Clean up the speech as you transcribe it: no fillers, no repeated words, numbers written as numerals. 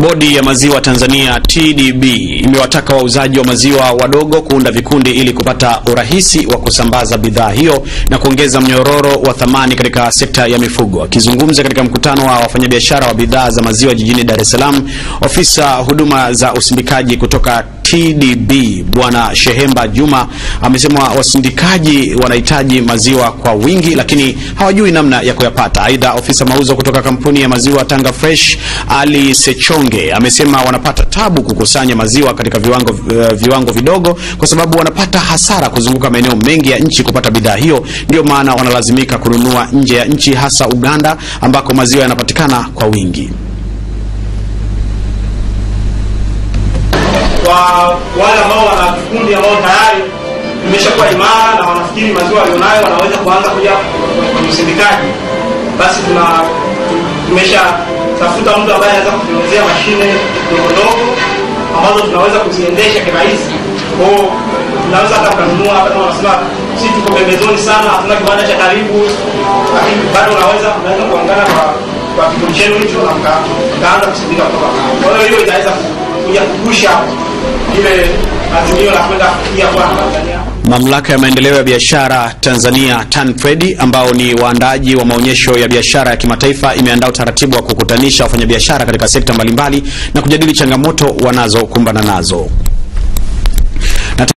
Bodi ya maziwa Tanzania TDB imewataka wauzaji wa maziwa wadogo kuunda vikundi ili kupata urahisi wa kusambaza bidhaa hiyo na kuongeza mnyororo wa thamani katika sekta ya mifugo. Akizungumza katika mkutano wa wafanyabiashara wa bidhaa za maziwa jijini Dar es Salaam, ofisa huduma za usindikaji kutoka TDB Bwana Shehemba Juma amesema wasindikaji wanahitaji maziwa kwa wingi lakini hawajui namna ya kuyapata. Aidha, ofisa mauzo kutoka kampuni ya maziwa Tanga Fresh Ali Sechonge amesema wanapata tabu kukusanya maziwa katika viwango vidogo kwa sababu wanapata hasara kuzunguka maeneo mengi ya nchi kupata bidhaa hiyo. Ndio maana wanalazimika kununua nje ya nchi, hasa Uganda ambako maziwa yanapatikana kwa wingi. Kwa wale ambao wana vikundi ambao tayari vimeshakuwa imara na wanafikiri maziwa walionayo wanaweza kuanza kuja kwenye usindikaji, basi tumesha tafuta mtu ambaye anaweza kutengenezea mashine ndogo ambazo tunaweza kuziendesha kirahisi. Kwa hiyo tunaweza hata kununua, hata wanasema sisi tuko pembezoni sana, hatuna kiwanda cha karibu, lakini bado unaweza kuangana kwa kikundi chenu hicho na mkaanza kusindika kutoka. Kwa hiyo itaweza kuja kugusha ile azimio la kwenda kufikia kwa Tanzania. Mamlaka ya maendeleo ya biashara Tanzania TanTrade, ambao ni waandaji wa maonyesho ya biashara ya kimataifa, imeandaa utaratibu wa kukutanisha wafanyabiashara katika sekta mbalimbali na kujadili changamoto wanazokumbana nazo.